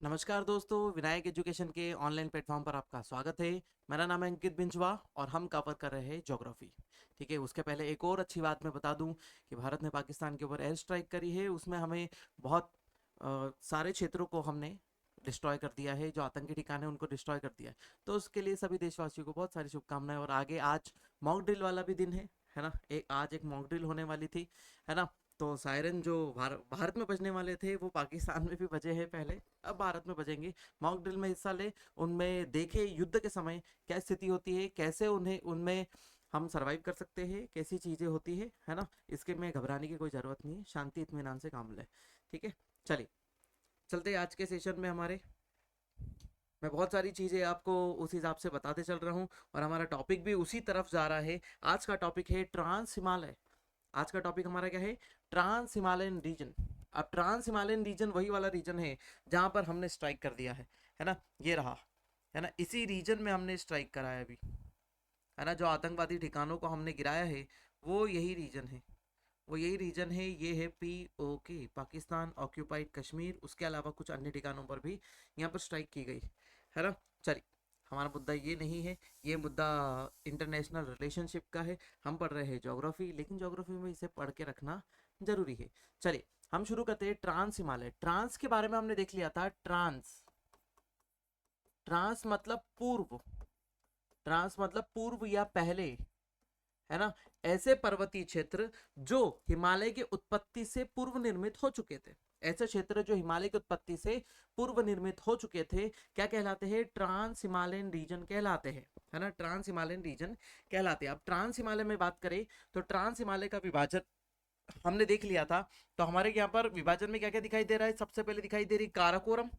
नमस्कार दोस्तों, विनायक एजुकेशन के ऑनलाइन प्लेटफॉर्म पर आपका स्वागत है। मेरा नाम है अंकित बिंजवा और हम कवर कर रहे हैं ज्योग्राफी। ठीक है, उसके पहले एक और अच्छी बात मैं बता दूं कि भारत ने पाकिस्तान के ऊपर एयर स्ट्राइक करी है। उसमें हमें बहुत सारे क्षेत्रों को हमने डिस्ट्रॉय कर दिया है। जो आतंकी ठिकाने हैं, उनको डिस्ट्रॉय कर दिया है। तो उसके लिए सभी देशवासियों को बहुत सारी शुभकामनाएं। और आगे आज मॉक ड्रिल वाला भी दिन है ना। आज एक मॉक ड्रिल होने वाली थी, है ना। तो सायरन जो भारत में बजने वाले थे वो पाकिस्तान में भी बजे हैं पहले, अब भारत में बजेंगे। मॉक ड्रिल में हिस्सा ले, उनमें देखे युद्ध के समय क्या स्थिति होती है, कैसे उन्हें उनमें हम सरवाइव कर सकते हैं, कैसी चीज़ें होती है ना। इसके में घबराने की कोई ज़रूरत नहीं है, शांति इत्मीनान से काम ले। ठीक है, चलिए चलते हैं आज के सेशन में हमारे। मैं बहुत सारी चीज़ें आपको उस हिसाब से बताते चल रहा हूँ और हमारा टॉपिक भी उसी तरफ जा रहा है। आज का टॉपिक है ट्रांस हिमालय। आज का टॉपिक हमारा क्या है? Trans Himalayan region. अब ट्रांस हिमालयन रीजन वही वाला रीजन है जहां पर हमने स्ट्राइक कर दिया है ना। ये रहा, है ना। इसी रीजन में हमने स्ट्राइक करा है अभी, है ना। जो आतंकवादी ठिकानों को हमने गिराया है वो यही रीजन है, वो यही रीजन है। ये है POK, पाकिस्तान ऑक्यूपाइड कश्मीर। उसके अलावा कुछ अन्य ठिकानों पर भी यहाँ पर स्ट्राइक की गई, है ना। चलिए, हमारा मुद्दा ये नहीं है, ये मुद्दा इंटरनेशनल रिलेशनशिप का है। हम पढ़ रहे हैं ज्योग्राफी, लेकिन ज्योग्राफी में इसे पढ़ के रखना जरूरी है। चलिए हम शुरू करते हैं। ट्रांस हिमालय, ट्रांस के बारे में हमने देख लिया था। ट्रांस, ट्रांस मतलब पूर्व, ट्रांस मतलब पूर्व या पहले, है ना। ऐसे पर्वतीय क्षेत्र जो हिमालय की उत्पत्ति से पूर्व निर्मित हो चुके थे, ऐसे क्षेत्र जो हिमालय की उत्पत्ति से पूर्व निर्मित हो चुके थे, क्या कहलाते हैं? ट्रांस हिमालयन रीजन कहलाते हैं, है ना। ट्रांस हिमालयन रीजन कहलाते हैं। अब ट्रांस हिमालय में बात करें तो ट्रांस हिमालय का विभाजन हमने देख लिया था। तो हमारे यहाँ पर विभाजन में क्या क्या दिखाई दे रहा है? सबसे पहले दिखाई दे रही काराकोरम,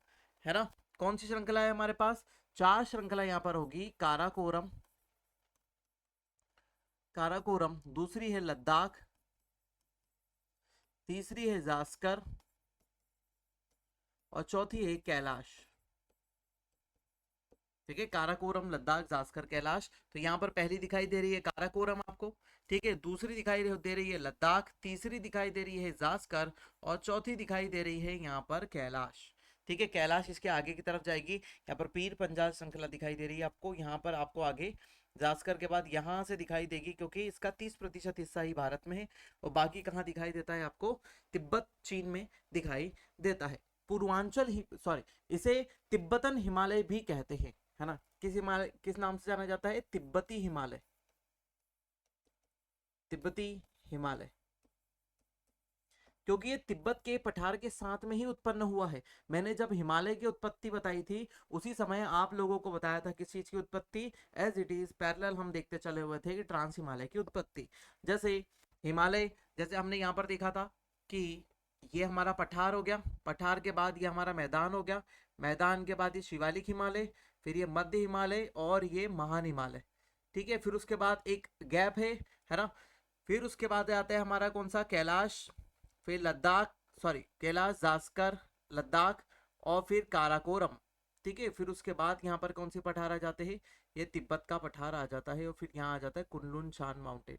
है ना। कौन सी श्रृंखला है हमारे पास? 4 श्रृंखला यहाँ पर होगी। काराकोरम, काराकोरम, दूसरी है लद्दाख, तीसरी है जास्कर और चौथी है कैलाश। ठीक है, काराकोरम, लद्दाख, जास्कर, कैलाश। तो यहाँ पर पहली दिखाई दे रही है काराकोरम आपको, ठीक है। दूसरी दिखाई दे रही है लद्दाख, तीसरी दिखाई दे रही है जास्कर और चौथी दिखाई दे रही है यहाँ पर कैलाश। ठीक है, कैलाश इसके आगे की तरफ जाएगी। यहाँ पर पीर पंजाल श्रृंखला दिखाई दे रही है आपको। यहाँ पर आपको आगे जास्कर के बाद यहाँ से दिखाई देगी, क्योंकि इसका 30% हिस्सा ही भारत में है और बाकी कहाँ दिखाई देता है आपको? तिब्बत चीन में दिखाई देता है। पूर्वांचल ही, सॉरी, इसे तिब्बतन हिमालय भी कहते हैं, है ना। किस हिमालय, किस नाम से जाना जाता है? तिब्बती हिमालय, तिब्बती हिमालय, क्योंकि ये तिब्बत के पठार के साथ में ही उत्पन्न हुआ है। मैंने जब हिमालय की उत्पत्ति बताई थी उसी समय आप लोगों को बताया था किस चीज की उत्पत्ति। एज इट इज पैरेलल हम देखते चले हुए थे कि ट्रांस हिमालय की उत्पत्ति। जैसे हिमालय, जैसे हमने यहाँ पर देखा था कि ये हमारा पठार हो गया, पठार के बाद ये हमारा मैदान हो गया, मैदान के बाद ये शिवालिक हिमालय, फिर ये मध्य हिमालय और ये महान हिमालय। ठीक है, फिर उसके बाद एक गैप है ना। फिर उसके बाद आता है हमारा कौन सा? कैलाश, फिर लद्दाख, सॉरी कैलाश, जास्कर, लद्दाख और फिर काराकोरम। ठीक है, फिर उसके बाद यहाँ पर कौन से पठार आ जाते हैं? ये तिब्बत का पठार आ जाता है और फिर यहाँ आ जाता है कुनलुन शान माउंटेन।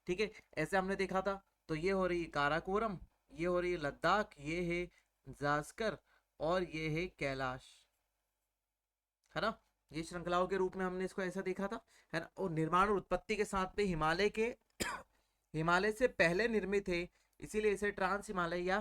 ठीक है, ऐसे हमने देखा था। तो ये हो रही काराकोरम, ये हो रही लद्दाख, ये है जास्कर और ये है कैलाश, है ना। ये श्रृंखलाओं के रूप में हमने इसको ऐसा देखा था, है ना। और निर्माण और उत्पत्ति के साथ में हिमालय के हिमालय से पहले निर्मित है, इसीलिए इसे ट्रांस हिमालय या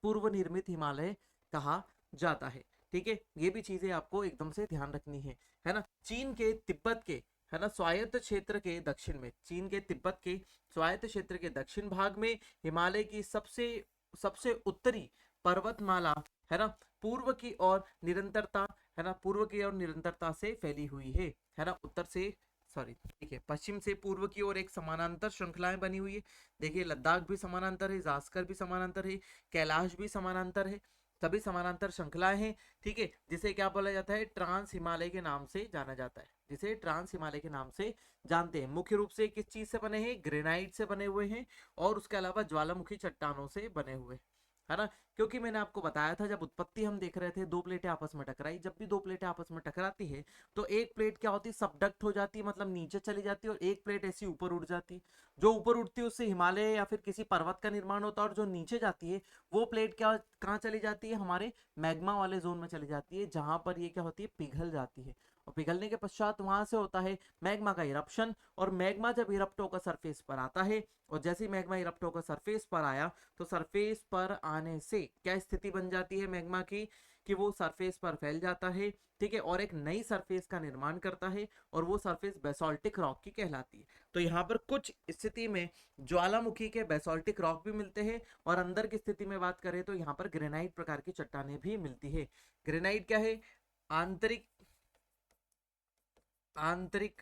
पूर्व निर्मित हिमालय कहा जाता है। ठीक है, ये भी चीजें आपको एकदम से ध्यान रखनी है ना। चीन के तिब्बत के, है ना, स्वायत्त क्षेत्र के दक्षिण में, चीन के तिब्बत के स्वायत्त क्षेत्र के दक्षिण भाग में हिमालय की सबसे सबसे उत्तरी पर्वतमाला, है ना, पूर्व की ओर निरंतरता, है ना, पूर्व की ओर निरंतरता से फैली हुई है ना। उत्तर से, सॉरी, ठीक है, पश्चिम से पूर्व की ओर एक समानांतर श्रृंखलाएं बनी हुई है। देखिए, लद्दाख भी समानांतर है, जास्कर भी समानांतर है, कैलाश भी समानांतर है, सभी समानांतर श्रृंखलाएं हैं। ठीक है, जिसे क्या बोला जाता है? ट्रांस हिमालय के नाम से जाना जाता है, जिसे ट्रांस हिमालय के नाम से जानते हैं। मुख्य रूप से किस चीज से बने हैं? ग्रेनाइट से बने हुए हैं और उसके अलावा ज्वालामुखी चट्टानों से बने हुए, है ना, क्योंकि मैंने आपको बताया था जब उत्पत्ति हम देख रहे थे, दो प्लेटें आपस में टकराई, जब भी दो प्लेटें आपस में टकराती है तो एक प्लेट क्या होती है, सबडक्ट हो जाती है, मतलब नीचे चली जाती है, और एक प्लेट ऐसी ऊपर उठ जाती है। जो ऊपर उठती है उससे हिमालय या फिर किसी पर्वत का निर्माण होता है, और जो नीचे जाती है वो प्लेट क्या कहाँ चली जाती है, हमारे मैग्मा वाले जोन में चली जाती है, जहां पर ये क्या होती है, पिघल जाती है। और पिघलने के पश्चात वहां से होता है मैग्मा का इरप्शन, और मैग्मा जब इरप्ट होकर सरफेस पर आता है, और जैसे ही मैग्मा इरप्ट होकर सरफेस पर आया तो सरफेस पर आने से क्या स्थिति बन जाती है मैग्मा की, कि वो सरफेस पर फैल जाता है, ठीक है, और एक नई सरफेस का निर्माण करता है, और वो सरफेस बेसोल्टिक रॉक की कहलाती है। तो यहाँ पर कुछ स्थिति में ज्वालामुखी के बेसोल्टिक रॉक भी मिलते हैं, और अंदर की स्थिति में बात करें तो यहाँ पर ग्रेनाइट प्रकार की चट्टानें भी मिलती है। ग्रेनाइट क्या है, आंतरिक आंतरिक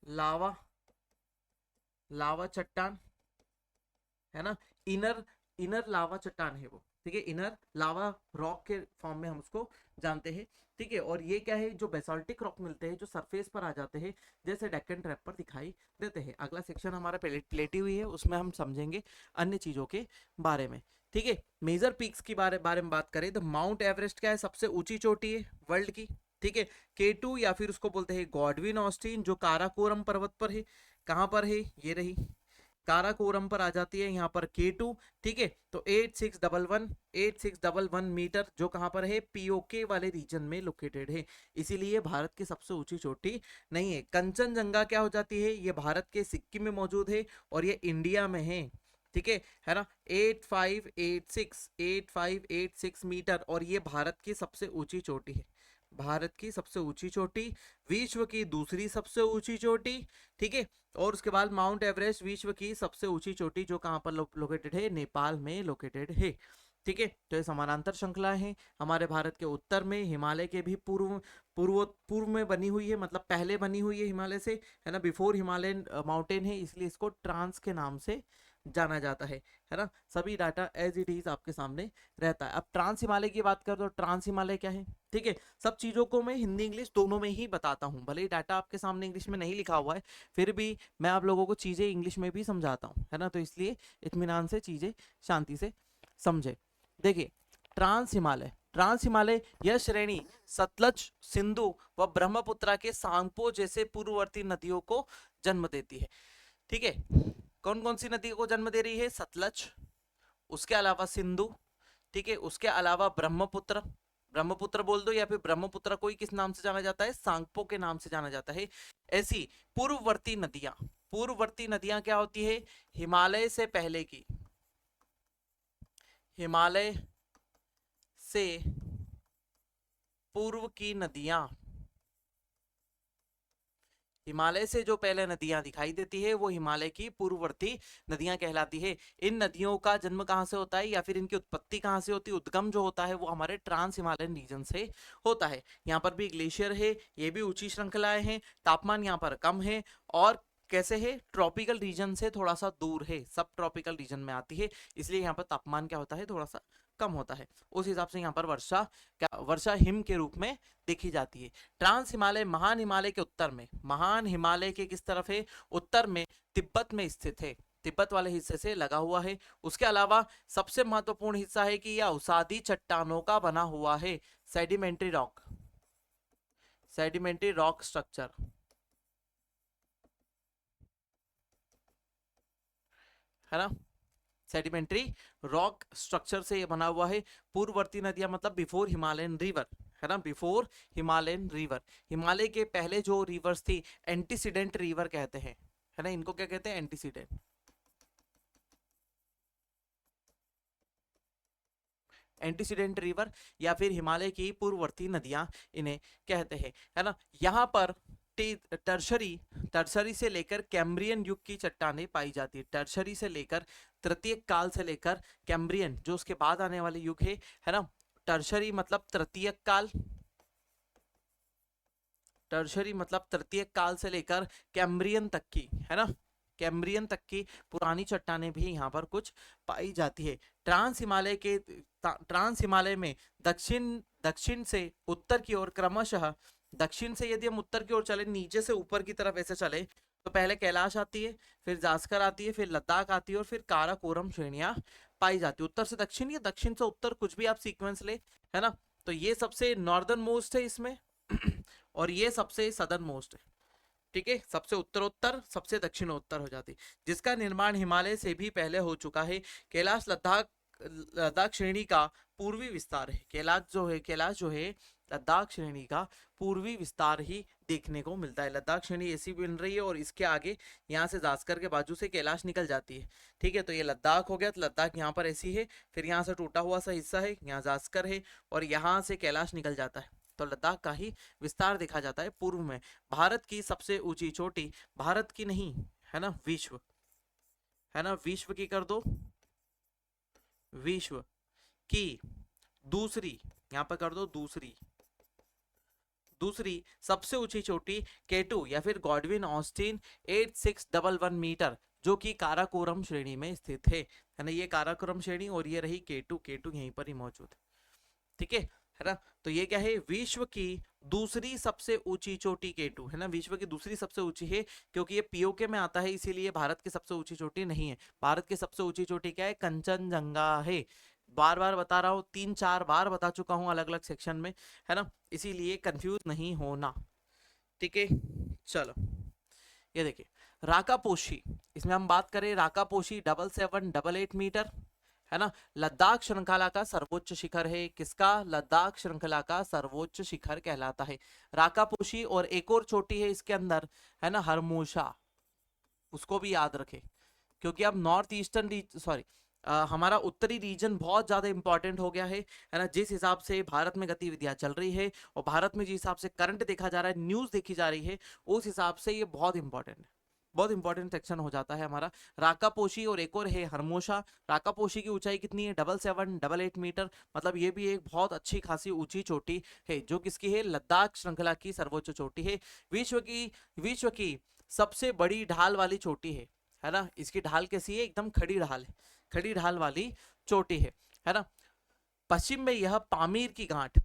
लावा लावा चट्टान, है ना, इनर इनर लावा चट्टान है वो, ठीक है, इनर लावा रॉक के फॉर्म में हम उसको जानते हैं, ठीक है। और ये क्या है, जो बेसाल्टिक रॉक मिलते हैं जो सरफेस पर आ जाते हैं, जैसे डेक्कन ट्रैप पर दिखाई देते हैं। अगला सेक्शन हमारा प्लेटी हुई है, उसमें हम समझेंगे अन्य चीजों के बारे में, ठीक है। मेजर पीक्स की बारे में बात करें तो माउंट एवरेस्ट क्या है, सबसे ऊंची चोटी है वर्ल्ड की, ठीक है। केटू या फिर उसको बोलते हैं गॉडविन ऑस्टिन, जो काराकोरम पर्वत पर है। कहां पर है, ये रही काराकोरम पर आ जाती है, यहाँ पर K2, ठीक है। तो 8611 मीटर, जो कहां पर है, पीओके वाले रीजन में लोकेटेड है, इसीलिए भारत की सबसे ऊंची चोटी नहीं है। कंचनजंगा क्या हो जाती है, ये भारत के सिक्किम में मौजूद है, और ये इंडिया में है, ठीक है ना। 8586 मीटर, और ये भारत की सबसे ऊंची चोटी है, भारत की सबसे ऊंची चोटी, विश्व की दूसरी सबसे ऊंची चोटी, ठीक है। और उसके बाद माउंट एवरेस्ट विश्व की सबसे ऊंची चोटी, जो कहां पर लोकेटेड है, नेपाल में लोकेटेड है, ठीक है। तो ये समानांतर श्रृंखलाएं हैं, हमारे भारत के उत्तर में हिमालय के भी पूर्व में बनी हुई है, मतलब पहले बनी हुई है हिमालय से, है ना, बिफोर हिमालयन माउंटेन है, इसलिए इसको ट्रांस के नाम से जाना जाता है ना। सभी डाटा एज इट इज आपके सामने रहता है। अब ट्रांस हिमालय की बात करें तो ट्रांस हिमालय क्या है, ठीक है। सब चीजों को मैं हिंदी इंग्लिश दोनों में ही बताता हूँ, भले ही डाटा आपके सामने इंग्लिश में नहीं लिखा हुआ है, फिर भी मैं आप लोगों को चीजें इंग्लिश में भी समझाता हूँ, है ना, तो इसलिए इत्मीनान से चीजें शांति से समझे। देखिए, ट्रांस हिमालय यह श्रेणी सतलज, सिंधु व ब्रह्मपुत्र के सांगपो जैसे पूर्ववर्ती नदियों को जन्म देती है, ठीक है। कौन कौन सी नदी को जन्म दे रही है, सतलज, उसके अलावा सिंधु, ठीक है, उसके अलावा ब्रह्मपुत्र, ब्रह्मपुत्र बोल दो, या फिर ब्रह्मपुत्र को ही किस नाम से जाना जाता है, सांगपो के नाम से जाना जाता है। ऐसी पूर्ववर्ती नदियां क्या होती है, हिमालय से पहले की, हिमालय से पूर्व की नदियां, हिमालय से जो पहले नदियां दिखाई देती है वो हिमालय की पूर्ववर्ती नदियां कहलाती है। इन नदियों का जन्म कहां से होता है, या फिर इनकी उत्पत्ति कहां से होती है, उद्गम जो होता है वो हमारे ट्रांस हिमालयन रीजन से होता है। यहाँ पर भी ग्लेशियर है, ये भी ऊंची श्रृंखलाएं हैं, तापमान यहाँ पर कम है, और कैसे है, ट्रॉपिकल रीजन से थोड़ा सा दूर है, सब ट्रॉपिकल रीजन में आती है, इसलिए यहाँ पर तापमान क्या होता है, थोड़ा सा कम होता है। उस हिसाब से यहाँ पर वर्षा हिम के रूप में देखी जाती है। ट्रांस हिमालय महान हिमालय के उत्तर में, महान हिमालय के किस तरफ है, उत्तर में, तिब्बत में स्थित है, तिब्बत वाले हिस्से से लगा हुआ है। उसके अलावा सबसे महत्वपूर्ण हिस्सा है कि यह अवसादी चट्टानों का बना हुआ है, सेडिमेंट्री रॉक स्ट्रक्चर, है ना, सेडिमेंट्री रॉक स्ट्रक्चर से ये बना हुआ है। पूर्ववर्ती नदियां मतलब बिफोर हिमालयन रिवर, है ना, बिफोर हिमालयन रिवर, हिमालय के पहले जो रिवर्स थी एंटीसीडेंट रिवर कहते हैं, है ना, इनको क्या कहते हैं, एंटीसीडेंट रिवर, या फिर हिमालय की पूर्ववर्ती नदियां इन्हें कहते हैं, है ना। यहाँ पर टर्शरी से लेकर कैम्ब्रियन युग की चट्टानें पाई जाती है, टर्शरी से लेकर तृतीय काल से लेकर कैम्ब्रियन जो उसके बाद आने वाले युग है ना। टर्शरी मतलब तृतीय काल, टर्शरी मतलब तृतीय काल से लेकर कैम्ब्रियन तक की, है ना, कैम्ब्रियन तक की पुरानी चट्टानें भी यहाँ पर कुछ पाई जाती है। ट्रांस हिमालय में दक्षिण से उत्तर की ओर क्रमशः, दक्षिण से यदि हम उत्तर की ओर चले, नीचे से ऊपर की तरफ ऐसे चले, तो पहले कैलाश आती है, फिर जास्कर आती है, फिर लद्दाख आती है, और फिर काराकोरम श्रेणियां पाई जाती है। उत्तर से दक्षिण या दक्षिण से उत्तर, कुछ भी आप सीक्वेंस ले, है ना। तो ये सबसे नॉर्दर्न मोस्ट है इसमें और ये सबसे सदर्न मोस्ट है, ठीक है। सबसे उत्तरोत्तर, सबसे दक्षिणोत्तर हो जाती, जिसका निर्माण हिमालय से भी पहले हो चुका है। कैलाश लद्दाख लद्दाख श्रेणी का पूर्वी विस्तार है। कैलाश जो है लद्दाख श्रेणी का पूर्वी विस्तार ही देखने को मिलता है। लद्दाख श्रेणी ऐसी बन रही है और इसके आगे यहाँ से जास्कर के बाजू से कैलाश निकल जाती है, ठीक है। तो ये लद्दाख हो गया, तो लद्दाख यहाँ पर ऐसी है, फिर यहाँ से टूटा हुआ सा हिस्सा है, यहाँ जास्कर है और यहाँ से कैलाश निकल जाता है। तो लद्दाख का ही विस्तार देखा जाता है पूर्व में। भारत की सबसे ऊंची चोटी, भारत की नहीं है ना, विश्व, है ना, विश्व की कर दो, विश्व की दूसरी, यहां पर कर दो दूसरी सबसे ऊंची चोटी केटू या फिर गॉडविन ऑस्टिन 8611 मीटर, जो कि काराकोरम श्रेणी में स्थित है ना। ये काराकोरम श्रेणी और ये रही केटू, केटू यहीं पर ही मौजूद है, ठीक है ना। तो ये क्या है, विश्व की दूसरी सबसे ऊंची चोटी केटू, है ना। विश्व की दूसरी सबसे ऊंची है क्योंकि ये पीओके में आता है, इसीलिए भारत की सबसे ऊंची चोटी नहीं है। भारत की सबसे ऊंची चोटी क्या है, कंचनजंगा है। बार बार बता रहा हूं, 3-4 बार बता चुका हूं अलग अलग सेक्शन में, है ना, इसीलिए कंफ्यूज नहीं होना, ठीक है। चलो ये देखिए राकापोशी, इसमें हम बात करें राकापोशी 7788 मीटर, है ना। लद्दाख श्रृंखला का सर्वोच्च शिखर है। किसका, लद्दाख श्रृंखला का सर्वोच्च शिखर कहलाता है राकापोशी। और एक और चोटी है इसके अंदर, है ना, हरमोशा, उसको भी याद रखें क्योंकि अब नॉर्थ ईस्टर्न हमारा उत्तरी रीजन बहुत ज्यादा इंपॉर्टेंट हो गया है ना। जिस हिसाब से भारत में गतिविधियां चल रही है और भारत में जिस हिसाब से करंट देखा जा रहा है, न्यूज देखी जा रही है, उस हिसाब से ये बहुत इंपॉर्टेंट है, बहुत इंपॉर्टेंट सेक्शन हो जाता है हमारा। राकापोशी और एक और है हरमोशा। राकापोशी की ऊंचाई कितनी है, 7788 मीटर, मतलब ये भी एक बहुत अच्छी खासी ऊंची चोटी है, जो किसकी है, लद्दाख श्रृंखला की सर्वोच्च चोटी है। विश्व की सबसे बड़ी ढाल वाली चोटी है ना। इसकी ढाल कैसी है, एकदम खड़ी ढाल है, खड़ी ढाल वाली चोटी है ना। पश्चिम में यह पामीर की गांठ,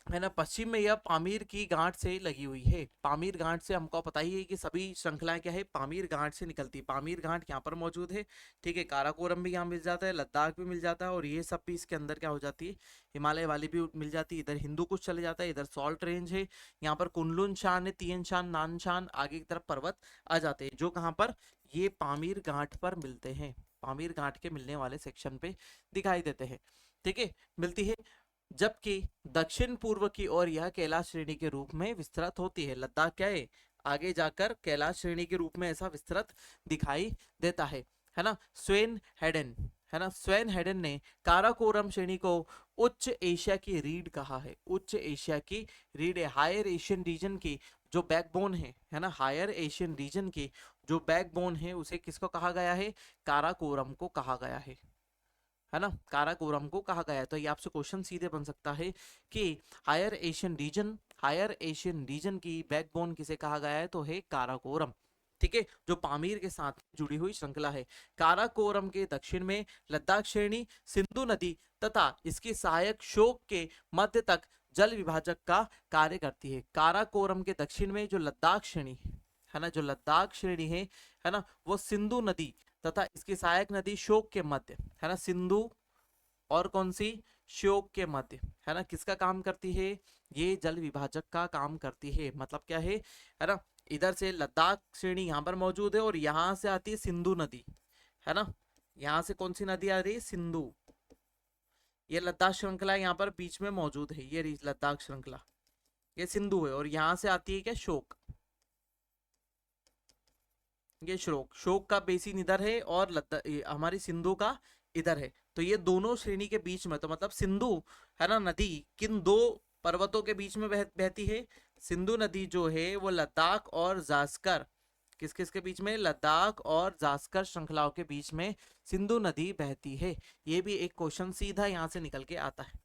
है ना, पश्चिम में यह पामीर की गांठ से लगी हुई है। पामीर गांठ से हमको पता ही है कि सभी श्रृंखलाएं क्या है, पामीर गांठ से निकलती। पामीर गांठ यहाँ पर मौजूद है, ठीक है। काराकोरम भी यहाँ मिल जाता है, लद्दाख भी मिल जाता है और ये सब भी इसके अंदर क्या हो जाती है, हिमालय वाली भी मिल जाती है। इधर हिंदू कुश चले जाता है, इधर सॉल्ट रेंज है, यहाँ पर कुनलुन शान है, तियन शान, नानशान, आगे की तरफ पर्वत आ जाते हैं, जो कहाँ पर, ये पामीर गांठ पर मिलते हैं। पामीर गांठ के मिलने वाले सेक्शन पे दिखाई देते हैं, ठीक है, मिलती है। जबकि दक्षिण पूर्व की ओर यह कैलाश श्रेणी के रूप में विस्तृत होती है। लद्दाख क्या है, आगे जाकर कैलाश श्रेणी के रूप में ऐसा विस्तृत दिखाई देता है ना। स्वेन हेडन, है ना, स्वेन हेडन ने काराकोरम श्रेणी को उच्च एशिया की रीढ़ कहा है। उच्च एशिया की रीढ़ है, हायर एशियन रीजन की जो बैकबोन है ना, हायर एशियन रीजन की जो बैकबोन है, उसे किसको कहा गया है, काराकोरम को कहा गया है ना, काराकोरम को कहा गया है। तो ये आपसे क्वेश्चन सीधे बन सकता है कि हायर एशियन रीजन की बैकबोन किसे कहा गया है, तो है काराकोरम, ठीक है, जो पामीर के साथ जुड़ी हुई श्रृंखला है। काराकोरम के दक्षिण में लद्दाख श्रेणी सिंधु नदी तथा इसकी सहायक शोक के मध्य तक जल विभाजक का कार्य करती है। काराकोरम के दक्षिण में जो लद्दाख श्रेणी है ना, जो लद्दाख श्रेणी है ना, वो सिंधु नदी तथा इसकी सहायक नदी शोक के मध्य, है ना, सिंधु और कौन सी, शोक के मध्य, है ना, किसका काम करती है, ये जल विभाजक का काम करती है। मतलब क्या है ना, इधर से लद्दाख श्रेणी यहाँ पर मौजूद है और यहाँ से आती है सिंधु नदी, है ना, यहाँ से कौन सी नदी आ रही है, सिंधु। ये लद्दाख श्रृंखला यहाँ पर बीच में मौजूद है, ये लद्दाख श्रृंखला, ये सिंधु है और यहाँ से आती है क्या, शोक। ये शोक का बेसिन इधर है और हमारी सिंधु का इधर है। तो ये दोनों श्रेणी के बीच में, तो मतलब सिंधु है ना नदी किन दो पर्वतों के बीच में बहती है, सिंधु नदी जो है वो लद्दाख और जास्कर, किस किस के बीच में, लद्दाख और जास्कर श्रृंखलाओं के बीच में सिंधु नदी बहती है। ये भी एक क्वेश्चन सीधा यहाँ से निकल के आता है,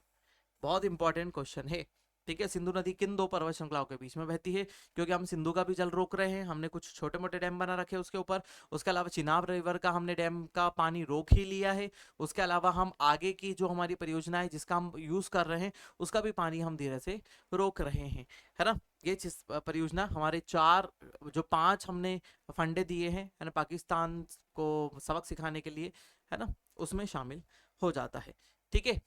बहुत इंपॉर्टेंट क्वेश्चन है, ठीक है। सिंधु नदी किन दो पर्वत श्रृंखलाओं के बीच में बहती है? क्योंकि हम सिंधु का भी जल रोक रहे हैं, हमने कुछ छोटे मोटे डैम बना रखे हैं उसके ऊपर। उसके अलावा चिनाब रिवर का हमने डैम का पानी रोक ही लिया है। उसके अलावा हम आगे की जो हमारी परियोजना है जिसका हम यूज कर रहे हैं उसका भी पानी हम धीरे से रोक रहे हैं, है ना। ये परियोजना हमारे चार जो पांच हमने फंडे दिए हैं, है ना, पाकिस्तान को सबक सिखाने के लिए, है ना, उसमें शामिल हो जाता है। ठीक है।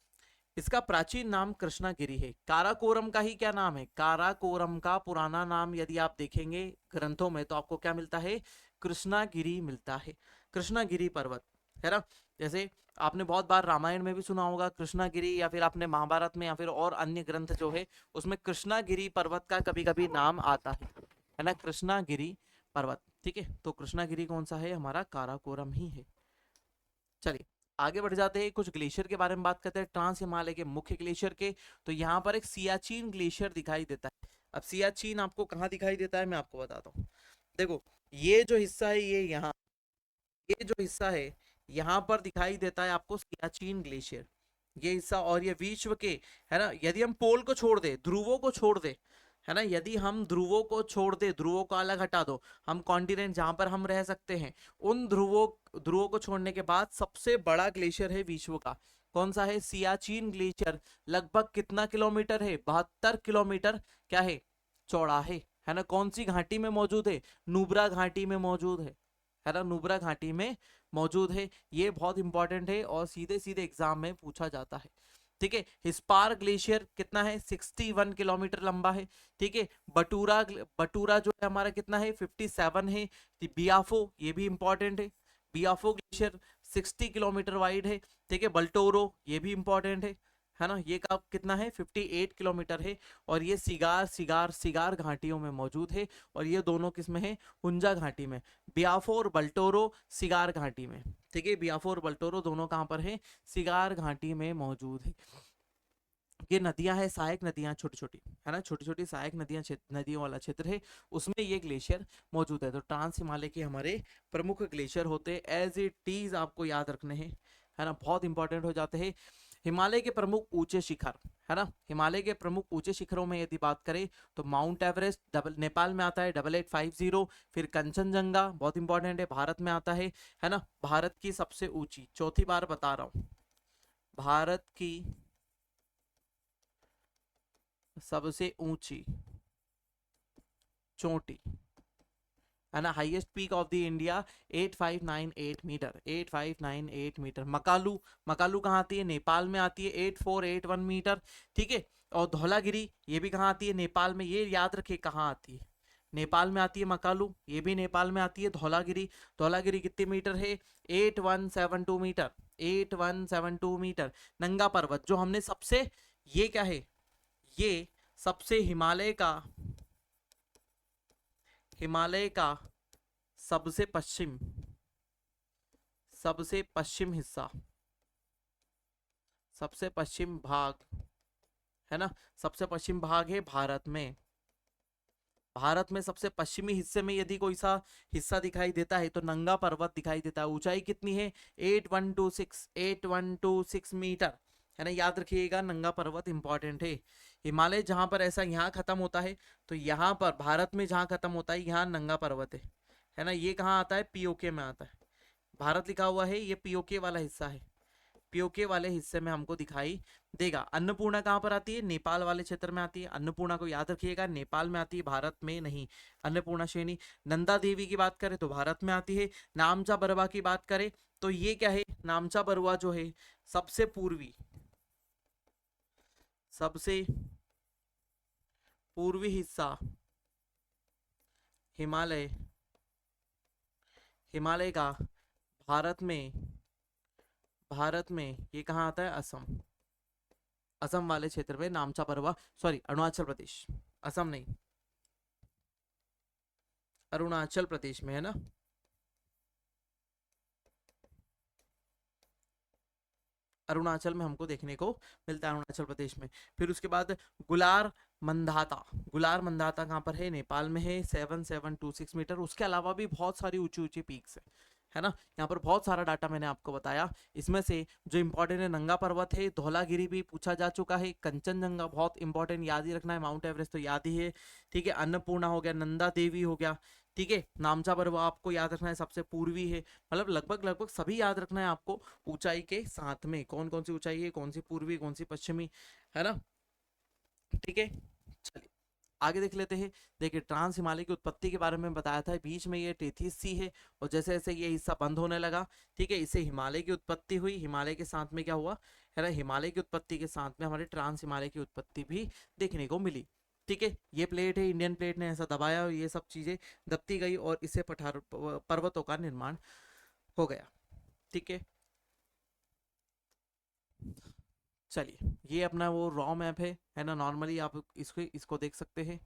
इसका प्राचीन नाम कृष्णागिरी है। काराकोरम का ही क्या नाम है? काराकोरम का पुराना नाम यदि आप देखेंगे ग्रंथों में तो आपको क्या मिलता है? कृष्णागिरी मिलता है, कृष्णागिरी पर्वत, है ना। जैसे आपने बहुत बार रामायण में भी सुना होगा कृष्णागिरी, या फिर आपने महाभारत में या फिर और अन्य ग्रंथ जो है उसमें कृष्णागिरी पर्वत का कभी कभी नाम आता है ना, कृष्णागिरी पर्वत। ठीक है, तो कृष्णागिरी कौन सा है? हमारा काराकोरम ही है। चलिए आगे बढ़ जाते हैं, कुछ ग्लेशियर के बारे में बात करते हैं, ट्रांस हिमालय के मुख्य ग्लेशियर के। तो यहाँ पर एक सियाचिन ग्लेशियर दिखाई देता है। अब सियाचिन आपको कहाँ दिखाई देता है मैं आपको बताता हूँ। देखो ये जो हिस्सा है ये जो हिस्सा है यहाँ पर दिखाई देता है आपको सियाचिन ग्लेशियर, ये हिस्सा। और ये विश्व के, है ना, यदि हम पोल को छोड़ दे, ध्रुवों को छोड़ दे, है ना, यदि हम ध्रुवों को छोड़ दे, ध्रुवों को अलग हटा दो, हम कॉन्टिनेंट जहां पर हम रह सकते हैं उन ध्रुवों ध्रुवों को छोड़ने के बाद सबसे बड़ा ग्लेशियर है विश्व का, कौन सा है? सियाचिन ग्लेशियर। लगभग कितना किलोमीटर है? 72 किलोमीटर क्या है? चौड़ा है ना। कौन सी घाटी में मौजूद है? नुब्रा घाटी में मौजूद है ना, नुब्रा घाटी में मौजूद है। ये बहुत इंपॉर्टेंट है और सीधे सीधे एग्जाम में पूछा जाता है। ठीक है। हिस्पार ग्लेशियर कितना है? 61 किलोमीटर लंबा है। ठीक है। बटूरा जो है हमारा कितना है? 57 है। बियाफो, ये भी इंपॉर्टेंट है, बियाफो ग्लेशियर 60 किलोमीटर वाइड है। ठीक है। बल्टोरो ये भी इंपॉर्टेंट है ना, ये का कितना है? 58 किलोमीटर है। और ये सिगार घाटियों में मौजूद है। और ये दोनों किस में है? हुंजा घाटी में। बियाफो और बल्टोरो सिगार घाटी में। ठीक है। बियाफो और बल्टोरो दोनों कहां पर है? सिगार घाटी में मौजूद है। ये नदियां है, सहायक नदियां छोटी छोटी, है ना, छोटी छोटी सहायक नदियां, नदियों वाला क्षेत्र है, उसमें ये ग्लेशियर मौजूद है। तो ट्रांस हिमालय के हमारे प्रमुख ग्लेशियर होते हैं, एज इट इज आपको याद रखने हैं, है ना, बहुत इंपॉर्टेंट हो जाते हैं। हिमालय के प्रमुख ऊंचे शिखर, है ना, हिमालय के प्रमुख ऊंचे शिखरों में यदि बात करें तो माउंट एवरेस्ट नेपाल में आता है 8850। फिर कंचनजंगा बहुत इंपॉर्टेंट है, भारत में आता है ना। भारत की सबसे ऊंची, चौथी बार बता रहा हूं, भारत की सबसे ऊंची चोटी, है ना, highest peak of the India 8598 metre, 8598 metre. Makalu, Makalu कहाँ आती है? नेपाल में आती है, 8481 मीटर। ठीक है। और धौलागिरी ये भी कहाँ आती है? नेपाल में। ये याद रखिए कहाँ आती है, नेपाल में आती है मकालू, ये भी नेपाल में आती है। धौलागिरी, धौलागिरी कितने मीटर है? 8172 मीटर, 8172 मीटर। नंगा पर्वत जो हमने सबसे, ये क्या है? ये सबसे हिमालय का सबसे पश्चिम हिस्सा, सबसे पश्चिम भाग, है ना, सबसे पश्चिम भाग है भारत में। भारत में सबसे पश्चिमी हिस्से में यदि कोई सा हिस्सा दिखाई देता है तो नंगा पर्वत दिखाई देता है। ऊंचाई कितनी है? 8126 मीटर, है ना, याद रखिएगा, नंगा पर्वत इंपॉर्टेंट है। हिमालय जहां पर ऐसा यहाँ खत्म होता है तो यहाँ पर भारत में जहां खत्म होता है यहाँ नंगा पर्वत है ना। ये कहाँ आता है? पीओके में आता है, भारत लिखा हुआ है, ये पीओके वाला हिस्सा है, पीओके वाले हिस्से में हमको दिखाई देगा। अन्नपूर्णा कहाँ पर आती है? नेपाल वाले क्षेत्र में आती है। अन्नपूर्णा को याद रखिएगा, नेपाल में आती है, भारत में नहीं। अन्नपूर्णा श्रेणी। नंदा देवी की बात करें तो भारत में आती है। नामचा बरवा की बात करें तो ये क्या है? नामचा बरवा जो है सबसे पूर्वी हिस्सा हिमालय हिमालय का, भारत में ये कहाँ आता है? असम, असम वाले क्षेत्र में नामचा बरवा, सॉरी अरुणाचल प्रदेश, असम नहीं, अरुणाचल प्रदेश में, है ना। अरुणाचल में हमको देखने को मिलता है, अरुणाचल प्रदेश में। फिर उसके बाद गुलार मंदाता, गुलार मंदाता कहाँ पर है? नेपाल में है, 7726 मीटर। उसके अलावा भी बहुत सारी ऊंची ऊंची पीक्स है, है ना। यहाँ पर बहुत सारा डाटा मैंने आपको बताया। इसमें से जो इंपॉर्टेंट है, नंगा पर्वत है, धौलागिरी भी पूछा जा चुका है, कंचनजंगा बहुत इंपॉर्टेंट, याद ही रखना है, माउंट एवरेस्ट तो याद ही है, ठीक है, अन्नपूर्णा हो गया, नंदा देवी हो गया, ठीक है, नामचा पर्वत आपको याद रखना है, सबसे पूर्वी है, मतलब लगभग लगभग सभी याद रखना है आपको ऊंचाई के साथ में, कौन कौन सी ऊंचाई है, कौन सी पूर्वी, कौन सी पश्चिमी, है ना, ठीक है। चलिए आगे देख लेते हैं। देखिए ट्रांस हिमालय की उत्पत्ति के बारे में बताया था, बीच में ये टेथिस सी है, और जैसे जैसे ये हिस्सा बंद होने लगा, ठीक है, इससे हिमालय की उत्पत्ति हुई, हिमालय के साथ में क्या हुआ, है ना, हिमालय की उत्पत्ति के साथ में हमारे ट्रांस हिमालय की उत्पत्ति भी देखने को मिली, ठीक है। ये प्लेट है, इंडियन प्लेट ने ऐसा दबाया और ये सब चीजें दबती गई और इससे पठार पर्वतों का निर्माण हो गया, ठीक है। चलिए ये अपना वो रॉ मैप है ना, नॉर्मली आप इसको इसको देख सकते हैं,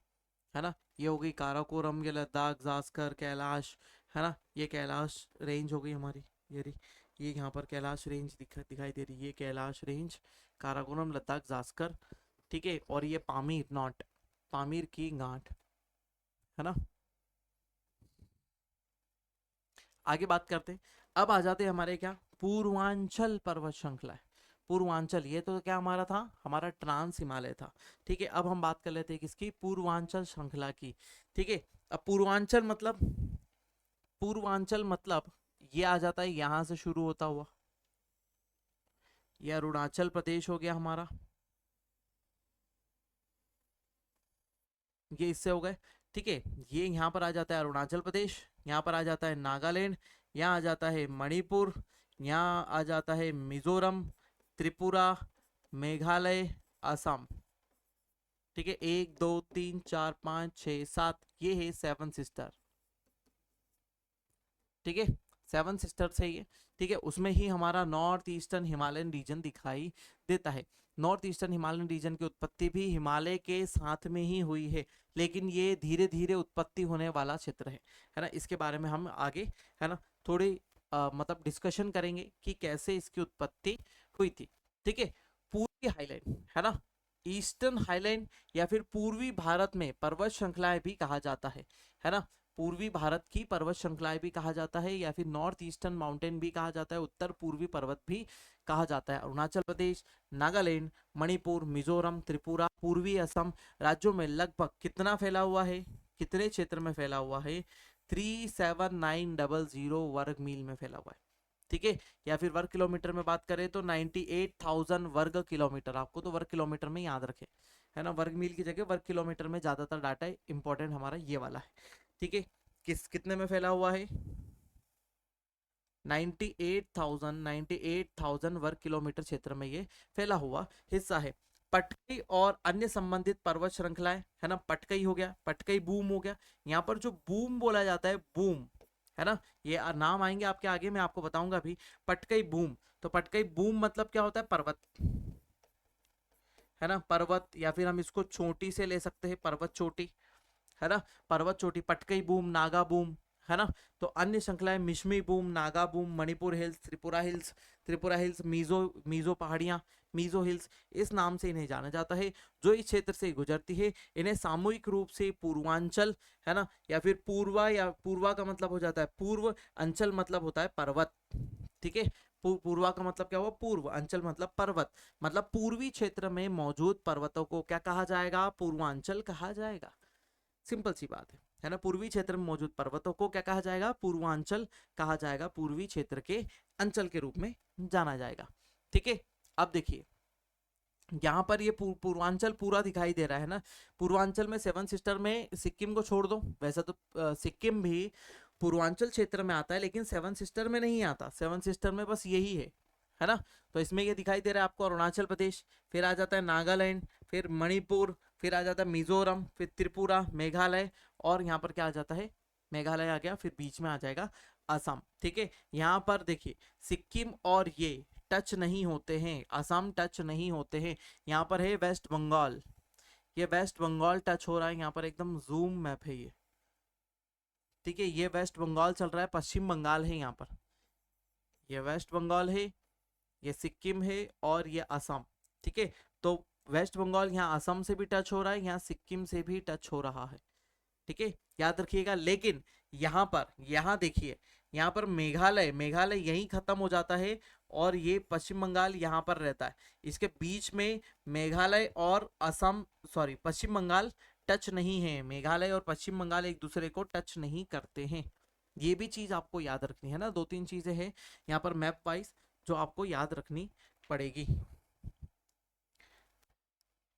है ना। ये हो गई काराकोरम, ये लद्दाख, जास्कर, कैलाश, है ना, ये कैलाश रेंज हो गई हमारी, ये रही, ये यहाँ पर कैलाश रेंज दिखाई दे रही है, ये कैलाश रेंज, काराकोरम, लद्दाख, जास्कर, ठीक है, और ये पामीर नॉट, पामीर की गांठ, है ना। आगे बात करते हैं। अब आ जाते हैं हमारे क्या, पूर्वांचल पर्वत श्रृंखला है। पूर्वांचल ये तो क्या हमारा था, हमारा ट्रांस हिमालय था, ठीक है। अब हम बात कर लेते हैं किसकी, पूर्वांचल श्रृंखला की, ठीक है। अब पूर्वांचल मतलब, पूर्वांचल मतलब ये आ जाता है यहां से शुरू होता हुआ, ये अरुणाचल प्रदेश हो गया हमारा, ये इससे हो गए, ठीक है। ये यहाँ पर आ जाता है अरुणाचल प्रदेश, यहाँ पर आ जाता है नागालैंड, यहाँ आ जाता है मणिपुर, यहाँ आ जाता है मिजोरम, त्रिपुरा, मेघालय, असम, ठीक है। 1 2 3 4 5 6 7, ये है सेवन सिस्टर, ठीक है, सेवन सिस्टर्स है ये, ठीक है। उसमें ही हमारा नॉर्थ ईस्टर्न हिमालयन रीजन दिखाई देता है। नॉर्थ ईस्टर्न हिमालयन रीजन की उत्पत्ति भी हिमालय के साथ में ही हुई है, लेकिन ये धीरे धीरे उत्पत्ति होने वाला क्षेत्र है ना। इसके बारे में हम आगे, है ना, थोड़ी मतलब डिस्कशन करेंगे कि कैसे इसकी उत्पत्ति हुई थी, ठीक है। पूर्वी हाईलैंड, है ना, ईस्टर्न हाईलैंड या फिर पूर्वी भारत में पर्वत श्रृंखलाएं भी कहा जाता है ना। पूर्वी भारत की पर्वत श्रृंखलाएं भी कहा जाता है, या फिर नॉर्थ ईस्टर्न माउंटेन भी कहा जाता है, उत्तर पूर्वी पर्वत भी कहा जाता है। अरुणाचल प्रदेश, नागालैंड, मणिपुर, मिजोरम, त्रिपुरा, पूर्वी असम राज्यों में लगभग कितना फैला हुआ है, कितने क्षेत्र में फैला हुआ है, 37900 वर्ग मील में फैला हुआ है, ठीक है। या फिर वर्ग किलोमीटर में बात करें तो 98,000 वर्ग किलोमीटर, आपको तो वर्ग किलोमीटर में याद रखे, है ना, वर्ग मील की जगह वर्ग किलोमीटर में ज्यादातर डाटा इंपॉर्टेंट हमारा ये वाला है, ठीक है। कितने में फैला हुआ है, 98,000 वर्ग किलोमीटर क्षेत्र में ये फैला हुआ हिस्सा है। पटकई और अन्य संबंधित पर्वत श्रृंखलाएं, है ना, पटकई हो गया, पटकई बूम हो गया, यहाँ पर जो बूम बोला जाता है, बूम, है ना, ये नाम आएंगे आपके आगे, मैं आपको बताऊंगा अभी। पटकई बूम, तो पटकई बूम मतलब क्या होता है, पर्वत, है ना, पर्वत, या फिर हम इसको चोटी से ले सकते हैं, पर्वत चोटी, है ना, पर्वत चोटी, पटकई बूम, नागा बूम, है ना। तो अन्य श्रृंखलाएं Mishmi Bum, Naga Bum, Manipur hills, Tripura hills, Tripura hills, Mizo Mizo पहाड़ियां, मीजो हिल्स, इस नाम से इन्हें जाना जाता है, जो इस क्षेत्र से गुजरती है। इन्हें सामूहिक रूप से पूर्वांचल, है ना, या फिर पूर्वा, या पूर्वा का मतलब हो जाता है पूर्व, अंचल मतलब होता है पर्वत, ठीक है। पूर्वा का मतलब क्या हुआ, पूर्व, अंचल मतलब पर्वत, मतलब पूर्वी क्षेत्र में मौजूद पर्वतों को क्या कहा जाएगा, पूर्वांचल कहा जाएगा, सिंपल सी बात है ना। पूर्वी क्षेत्र में मौजूद पर्वतों को क्या कहा जाएगा, पूर्वांचल कहा जाएगा, पूर्वी क्षेत्र के अंचल के रूप में जाना जाएगा, ठीक है। अब देखिए यहाँ पर ये पूर्वांचल पूरा दिखाई दे रहा है ना। पूर्वांचल में सेवन सिस्टर में सिक्किम को छोड़ दो, वैसे तो सिक्किम भी पूर्वांचल क्षेत्र में आता है, लेकिन सेवन सिस्टर में नहीं आता, सेवन सिस्टर में बस यही है ना। तो इसमें ये दिखाई दे रहा है आपको अरुणाचल प्रदेश, फिर आ जाता है नागालैंड, फिर मणिपुर, फिर आ जाता है मिजोरम, फिर त्रिपुरा, मेघालय, और यहाँ पर क्या आ जाता है, मेघालय आ गया, फिर बीच में आ जाएगा असम, ठीक है। यहाँ पर देखिए सिक्किम और ये टच नहीं होते हैं, असम टच नहीं होते हैं, यहाँ पर है वेस्ट बंगाल, ये वेस्ट बंगाल टच हो रहा है, यहाँ पर एकदम जूम मैप है ये, ठीक है। ये वेस्ट बंगाल चल रहा है, पश्चिम बंगाल है यहाँ पर, ये वेस्ट बंगाल है, ये सिक्किम है, और ये असम, ठीक है। तो वेस्ट बंगाल यहाँ असम से भी टच हो रहा है, यहाँ सिक्किम से भी टच हो रहा है, ठीक है। याद रखिएगा। लेकिन यहाँ देखिए, यहाँ पर मेघालय मेघालय यहीं खत्म हो जाता है और ये पश्चिम बंगाल यहाँ पर रहता है। इसके बीच में मेघालय और असम, सॉरी पश्चिम बंगाल टच नहीं है। मेघालय और पश्चिम बंगाल एक दूसरे को टच नहीं करते हैं। ये भी चीज आपको याद रखनी है ना, दो तीन चीजें हैं यहाँ पर मैप वाइज जो आपको याद रखनी पड़ेगी।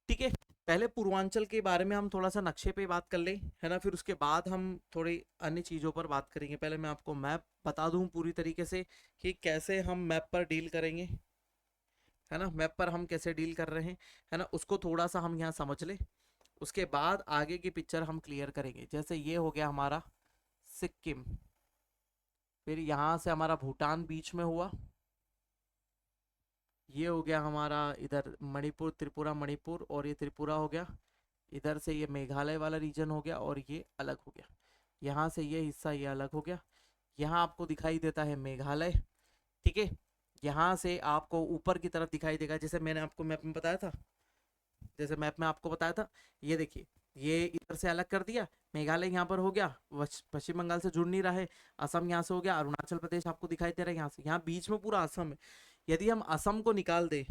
ठीक है, पहले पूर्वांचल के बारे में हम थोड़ा सा नक्शे पे बात कर लें, है ना, फिर उसके बाद हम थोड़ी अन्य चीज़ों पर बात करेंगे। पहले मैं आपको मैप बता दूं पूरी तरीके से कि कैसे हम मैप पर डील करेंगे, है ना, मैप पर हम कैसे डील कर रहे हैं, है ना, उसको थोड़ा सा हम यहाँ समझ लें। उसके बाद आगे की पिक्चर हम क्लियर करेंगे। जैसे ये हो गया हमारा सिक्किम, फिर यहाँ से हमारा भूटान बीच में हुआ, ये हो गया हमारा इधर मणिपुर, त्रिपुरा मणिपुर, और ये त्रिपुरा हो गया। इधर से ये मेघालय वाला रीजन हो गया और ये अलग हो गया। यहाँ से ये हिस्सा ये अलग हो गया। यहाँ आपको दिखाई देता है मेघालय। ठीक है, यहाँ से आपको ऊपर की तरफ दिखाई देगा, जैसे मैंने आपको मैप में बताया था, जैसे मैप में आपको बताया था, ये देखिए ये इधर से अलग कर दिया, मेघालय यहाँ पर हो गया, पश्चिम बंगाल से जुड़ नहीं रहा है। असम यहाँ से हो गया, अरुणाचल प्रदेश आपको दिखाई दे रहा है यहाँ से, यहाँ बीच में पूरा असम है। यदि हम असम को निकाल दे,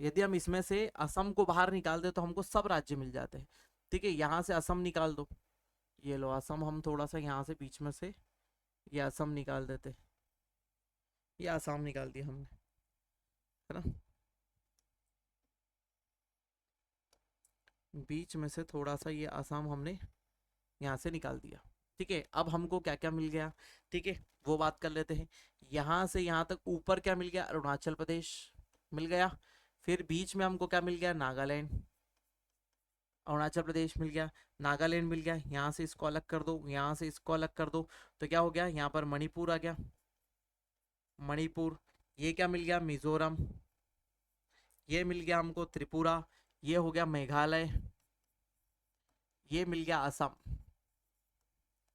यदि हम इसमें से असम को बाहर निकाल दे तो हमको सब राज्य मिल जाते हैं। ठीक है, यहाँ से असम निकाल दो, ये लो असम, हम थोड़ा सा यहाँ से बीच में से ये असम निकाल देते, ये असम निकाल दिया हमने, है ना, बीच में से थोड़ा सा ये असम हमने यहाँ से निकाल दिया। ठीक है, अब हमको क्या क्या मिल गया, ठीक है वो बात कर लेते हैं। यहाँ से यहाँ तक ऊपर क्या मिल गया, अरुणाचल प्रदेश मिल गया। फिर बीच में हमको क्या मिल गया, नागालैंड, अरुणाचल प्रदेश मिल गया, नागालैंड मिल गया। यहाँ से इसको अलग कर दो, यहाँ से इसको अलग कर दो, तो क्या हो गया, यहाँ पर मणिपुर आ गया, मणिपुर। ये क्या मिल गया, मिजोरम। ये मिल गया हमको त्रिपुरा। ये हो गया मेघालय। ये मिल गया असम,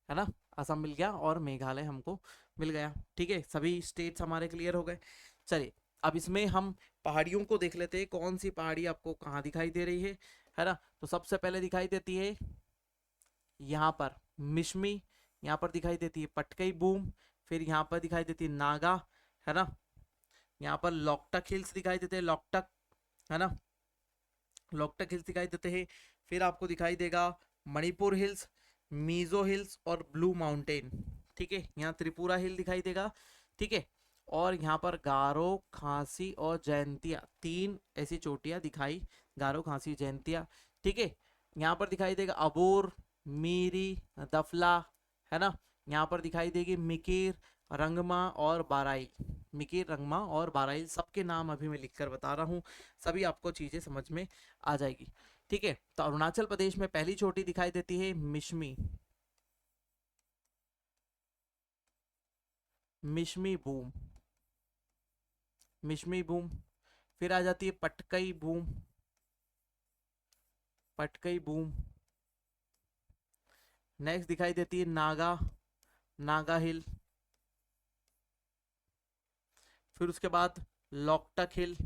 है ना, असम मिल गया और मेघालय हमको मिल गया। ठीक है, सभी स्टेट्स हमारे क्लियर हो गए। चलिए अब इसमें हम पहाड़ियों को देख लेते हैं, कौन सी पहाड़ी आपको कहाँ दिखाई दे रही है ना। तो सबसे पहले दिखाई देती है यहाँ पर मिश्मी, यहाँ पर दिखाई देती है पटकई बूम, फिर यहाँ पर दिखाई देती है नागा, है ना, यहाँ पर लॉकटक हिल्स दिखाई देते हैं, लॉकटक, है ना, लॉकटक हिल्स दिखाई देते हैं। फिर आपको दिखाई देगा मणिपुर हिल्स, मीजो हिल्स और ब्लू माउंटेन। ठीक है, यहाँ त्रिपुरा हिल दिखाई देगा। ठीक है, और यहाँ पर गारो, खांसी और जयंतिया, तीन ऐसी चोटियां दिखाई, गारो, खांसी, जयंतिया। ठीक है, यहाँ पर दिखाई देगा अबोर, मीरी, दफला, है ना, यहाँ पर दिखाई देगी मिकिर, रंगमा और बाराइल। मिकिर, रंगमा और बाराइल, सबके नाम अभी मैं लिखकर बता रहा हूँ, सभी आपको चीजें समझ में आ जाएगी। ठीक है, तो अरुणाचल प्रदेश में पहली चोटी दिखाई देती है मिश्मी, मिश्मी बूम, मिश्मी बूम। फिर आ जाती है Patkai boom, Patkai boom. Next दिखाई देती है नागा, नागा हिल। फिर उसके बाद लॉकटक हिल।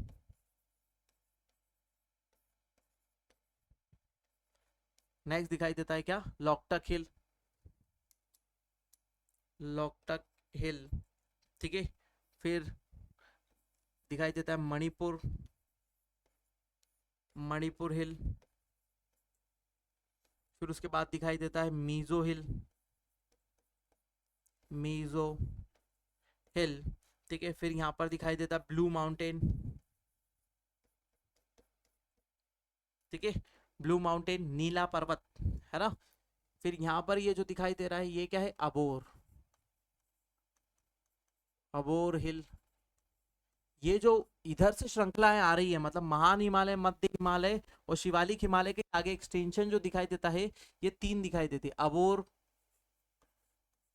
नेक्स्ट दिखाई देता है क्या, लॉकटक हिल, लॉकटक हिल। ठीक है, फिर दिखाई देता है मणिपुर, मणिपुर हिल। फिर उसके बाद दिखाई देता है मीजो हिल, मीजो हिल। ठीक है, फिर यहाँ पर दिखाई देता है ब्लू माउंटेन। ठीक है, ब्लू माउंटेन, नीला पर्वत, है ना। फिर यहाँ पर ये जो दिखाई दे रहा है ये क्या है, अबोर, अबोर हिल। ये जो इधर से श्रृंखलाएं आ रही है, मतलब महान हिमालय, मध्य हिमालय और शिवालिक हिमालय के आगे एक्सटेंशन जो दिखाई देता है, ये तीन दिखाई देती है, अबोर,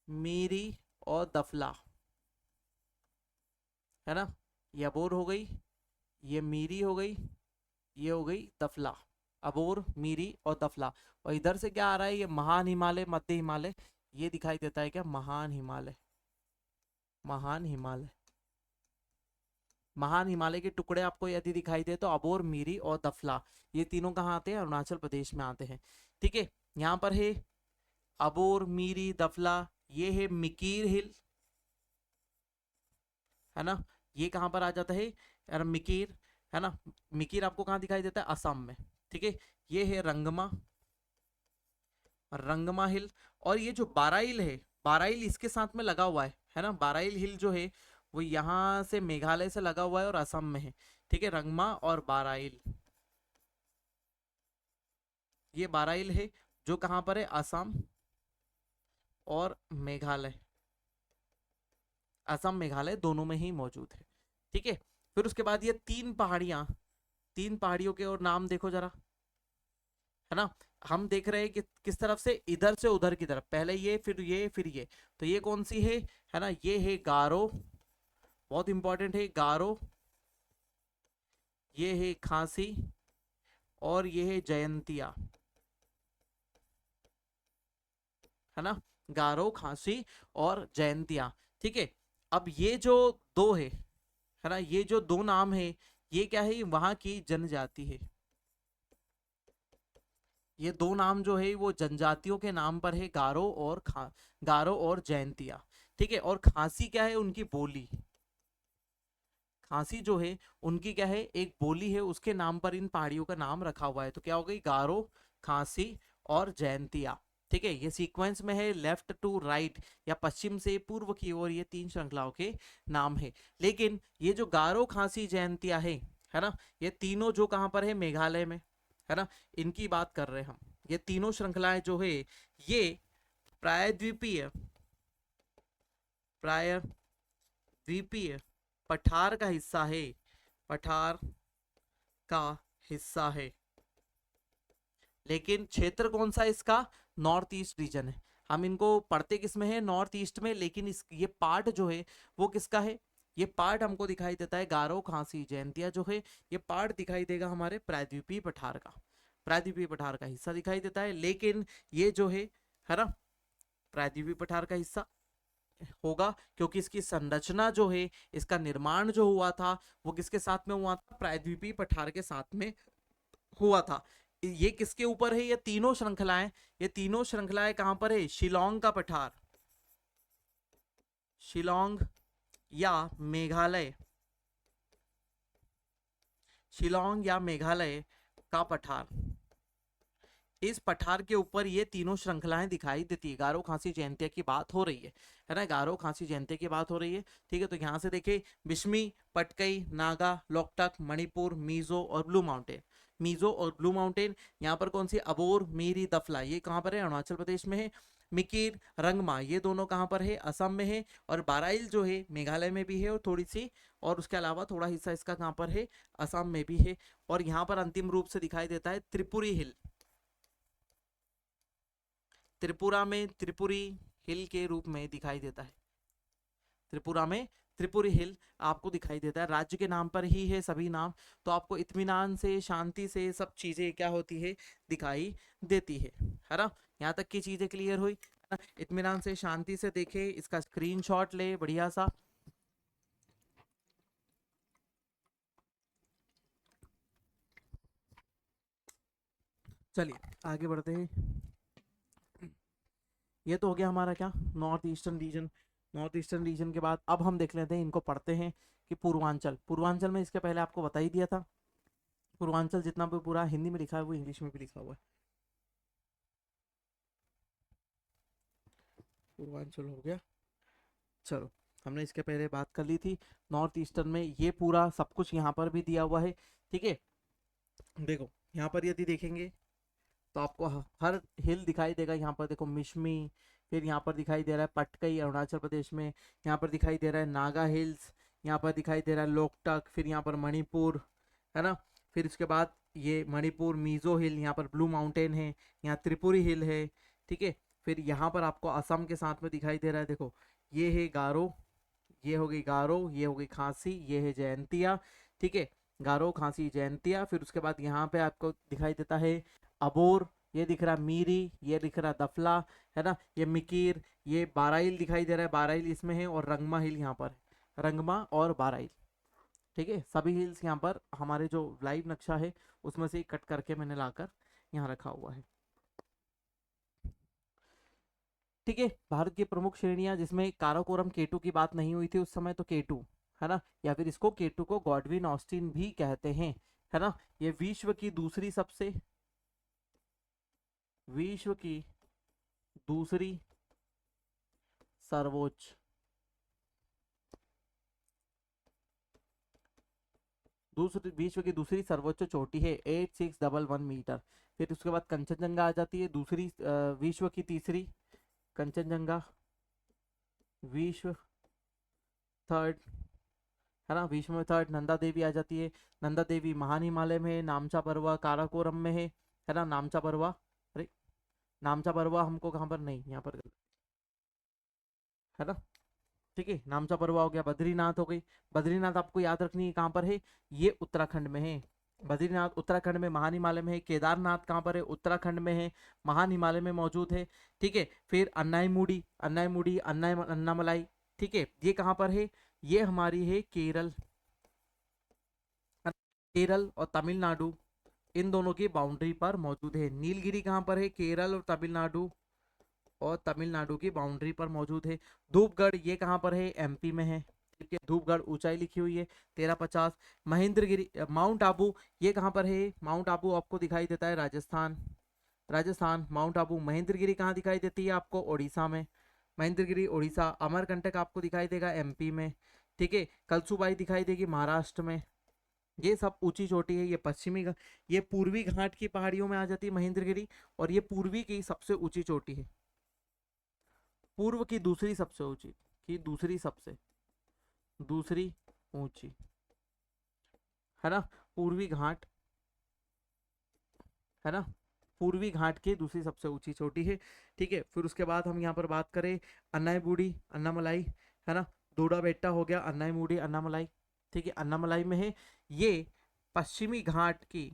मीरी और दफला, है ना। ये अबोर हो गई, ये मीरी हो गई, ये हो गई दफला, अबोर, मीरी और दफला। और इधर से क्या आ रहा है, ये महान हिमालय, मध्य हिमालय, ये दिखाई देता है क्या, महान हिमालय, महान हिमालय। महान हिमालय के टुकड़े आपको यदि दिखाई दे तो अबोर, मीरी और दफला, ये तीनों कहाँ आते हैं, अरुणाचल प्रदेश में आते हैं। ठीक है, यहाँ पर है अबोर, मीरी, दफला, ये है मिकीर हिल, है ना। ये कहाँ पर आ जाता है यार, मिकीर, है ना। मिकीर आपको कहाँ दिखाई देता है, असम में, ठीक है। ये है रंगमा, रंगमा हिल। और ये जो बाराइल है, बाराइल इसके साथ में लगा हुआ है ना। बाराइल हिल जो है वो यहाँ से मेघालय से लगा हुआ है और असम में है, ठीक है। रंगमा और बाराइल, ये बाराइल है जो कहाँ पर है, असम और मेघालय, असम मेघालय दोनों में ही मौजूद है, ठीक है। फिर उसके बाद ये तीन पहाड़ियां, तीन पहाड़ियों के और नाम देखो जरा, है ना। हम देख रहे हैं कि किस तरफ से, इधर से उधर की तरफ, पहले ये फिर ये फिर ये। तो ये कौन सी है ना, ये है गारो, बहुत इंपॉर्टेंट है गारो। ये है खांसी और ये है जयंतिया, है ना। गारो, खांसी और जयंतिया, ठीक है। अब ये जो दो है ना, ये जो दो नाम है, ये क्या है, वहां की जनजाति है। ये दो नाम जो है वो जनजातियों के नाम पर है, गारो और गारो और जयंतिया, ठीक है। और खांसी क्या है, उनकी बोली, खांसी जो है उनकी क्या है, एक बोली है, उसके नाम पर इन पहाड़ियों का नाम रखा हुआ है। तो क्या हो गई, गारो, खांसी और जयंतिया, ठीक है। ये सीक्वेंस में है, लेफ्ट टू राइट या पश्चिम से पूर्व की ओर, ये तीन श्रृंखलाओं के नाम है। लेकिन ये जो गारो, खांसी, जयंतिया है ना, ये तीनों जो कहां पर है, मेघालय में, है ना। इनकी बात कर रहे हैं हम। ये तीनों श्रृंखलाएं जो है ये प्रायद्वीपीय, प्रायद्वीपीय पठार का हिस्सा है, पठार का हिस्सा है। लेकिन क्षेत्र कौन सा है इसका, नॉर्थ ईस्ट रीजन है। हम इनको पढ़ते किस में है, नॉर्थ ईस्ट में। लेकिन इस ये पार्ट जो है वो किसका है, ये पार्ट हमको दिखाई देता है, गारो, खांसी, जयंतिया जो है, ये पार्ट दिखाई देगा हमारे प्रायद्वीपीय पठार का, प्रायद्वीपीय पठार का हिस्सा दिखाई देता है। लेकिन ये जो है ना, प्रायद्वीपीय पठार का हिस्सा होगा, क्योंकि इसकी संरचना जो है, इसका निर्माण जो हुआ था वो किसके साथ में हुआ था, प्रायद्वीपीय पठार के साथ में हुआ था। ये किसके ऊपर है, ये तीनों श्रृंखलाएं, ये तीनों श्रृंखलाएं कहां पर है, शिलोंग का पठार, शिलोंग या मेघालय, शिलोंग या मेघालय का पठार, इस पठार के ऊपर ये तीनों श्रृंखलाएं दिखाई देती है। गारो, खांसी, जयंतिया की बात हो रही है ना, गारो, खांसी, जयंतिया की बात हो रही है, ठीक है। तो यहाँ से देखिए, बिश्मी, पटकई, नागा, लोकटक, मणिपुर, मीजो और ब्लू माउंटेन, मीजो और ब्लू माउंटेन। यहाँ पर कौन सी, अबोर, मीरी, दफला, ये कहाँ पर है, अरुणाचल प्रदेश में है। मिकीर, रंगमा, ये दोनों कहाँ पर है, असम में है। और बाराइल जो है मेघालय में भी है और थोड़ी सी, और उसके अलावा थोड़ा हिस्सा इसका कहाँ पर है, असम में भी है। और यहाँ पर अंतिम रूप से दिखाई देता है त्रिपुरी हिल, त्रिपुरा में त्रिपुरी हिल के रूप में दिखाई देता है, त्रिपुरा में त्रिपुरी हिल आपको दिखाई देता है। राज्य के नाम पर ही है सभी नाम, तो आपको इत्मीनान से, शांति से सब चीजें क्या होती है, दिखाई देती है ना। यहाँ तक की चीजें क्लियर हुई, है ना। इत्मीनान से, शांति से देखे, इसका स्क्रीनशॉट ले बढ़िया सा। चलिए आगे बढ़ते हैं। ये तो हो गया हमारा क्या, north eastern region. North eastern region के बाद अब हम देख लेते हैं, इनको पढ़ते हैं कि पूर्वांचल, पूर्वांचल में इसके पहले आपको बता ही दिया था, पूर्वांचल जितना भी पूरा हिंदी में लिखा है वो इंग्लिश में भी लिखा हुआ है। पूर्वांचल हो गया, चलो। हमने इसके पहले बात कर ली थी नॉर्थ ईस्टर्न में, ये पूरा सब कुछ यहाँ पर भी दिया हुआ है, ठीक है। देखो यहाँ पर यदि देखेंगे तो आपको हर हिल दिखाई देगा। यहाँ पर देखो मिशमी, फिर यहाँ पर दिखाई दे रहा है पटकई अरुणाचल प्रदेश में, यहाँ पर दिखाई दे रहा है नागा हिल्स, यहाँ पर दिखाई दे रहा है लोकटक, फिर यहाँ पर मणिपुर, है ना। फिर उसके बाद ये मणिपुर, मिजो हिल, यहाँ पर ब्लू माउंटेन है, यहाँ त्रिपुरी हिल है, ठीक है। फिर यहाँ पर आपको असम के साथ में दिखाई दे रहा है, देखो ये है गारो, ये हो गई गारो, ये हो गई खांसी, ये है जयंतिया, ठीक है। गारो, खांसी, जयंतिया। फिर उसके बाद यहाँ पे आपको दिखाई देता है अबोर, ये दिख रहा मीरी, ये दिख रहा दफला, है ना। ये मिकीर, ये बाराइल दिखाई दे रहा है, बाराइल इसमें है। और रंगमा हिल यहाँ पर है, रंगमा और बाराइल, ठीक है। सभी हिल्स यहाँ पर हमारे जो लाइव नक्शा है उसमें से कट करके मैंने लाकर यहाँ रखा हुआ है। ठीक है। भारत की प्रमुख श्रेणियां जिसमें काराकोरम केटू की बात नहीं हुई थी उस समय, तो केटू है ना, या फिर इसको केटू को गॉडविन ऑस्टिन भी कहते हैं, है ना। ये विश्व की दूसरी सर्वोच्च विश्व की दूसरी सर्वोच्च चोटी है, 8611 मीटर। फिर उसके बाद कंचनजंगा आ जाती है दूसरी, विश्व की तीसरी कंचनजंगा, विश्व थर्ड, है ना, विश्व में थर्ड। नंदा देवी आ जाती है, नंदा देवी महान हिमालय में है, नामचा परवा काराकोरम में है ना, नामचा परवा, अरे नामचा परवा हमको कहाँ पर, नहीं यहाँ पर, है ना। ठीक है, नामचा परवा हो गया, बद्रीनाथ हो गई। बद्रीनाथ आपको याद रखनी है कहाँ पर है, ये उत्तराखंड में है। बद्रीनाथ उत्तराखंड में महान हिमालय में है। केदारनाथ कहाँ पर है, उत्तराखंड में है, महान हिमालय में मौजूद है। ठीक है, फिर अन्नाईमुड़ी अन्नामलाई, ठीक है, ये कहाँ पर है, ये हमारी है केरल, केरल और तमिलनाडु, इन दोनों की बाउंड्री पर मौजूद है। नीलगिरी कहाँ पर है, केरल और तमिलनाडु की बाउंड्री पर मौजूद है। धूपगढ़ ये कहाँ पर है, एमपी में है। ठीक है, धूपगढ़ ऊंचाई लिखी हुई है 1350। महेंद्रगिरी माउंट आबू ये कहाँ पर है, माउंट आबू आपको दिखाई देता है राजस्थान, माउंट आबू। महेंद्रगिरी कहाँ दिखाई देती है आपको, उड़ीसा में, महेंद्रगिरी उड़ीसा। अमरकंटक आपको दिखाई देगा एमपी में। ठीक है, कलसुबाई दिखाई देगी महाराष्ट्र में। ये सब ऊंची चोटी है। ये पूर्वी घाट की पहाड़ियों में आ जाती है महेंद्रगिरी, और ये पूर्वी की सबसे ऊंची चोटी है, पूर्व की दूसरी सबसे ऊंची, की दूसरी ऊंची, है ना, पूर्वी घाट, है ना, पूर्वी घाट की दूसरी सबसे ऊंची चोटी है। ठीक है, फिर उसके बाद हम यहाँ पर बात करें अन्नाईमुड़ी अन्नामलाई, है ना, दोड़ा बेट्टा हो गया, अन्नाईमुड़ी अन्नामलाई। ठीक है, अन्नामलाई में है ये, पश्चिमी घाट की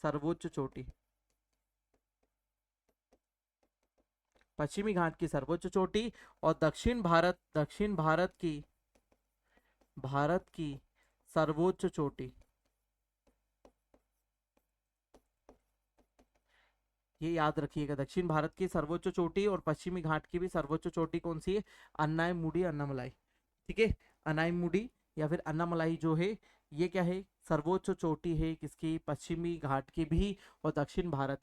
सर्वोच्च चोटी, पश्चिमी घाट की सर्वोच्च चोटी। और दक्षिण भारत की सर्वोच्च चोटी, ये याद रखिएगा, दक्षिण भारत की सर्वोच्च चोटी और पश्चिमी घाट की भी सर्वोच्च चोटी कौन सी है, अन्नाईमुड़ी अन्नामलाई। ठीक है, अन्नाईमुड़ी या फिर अन्नामलाई जो है, ये क्या है, सर्वोच्च चोटी है किसकी, पश्चिमी घाट की भी और दक्षिण भारत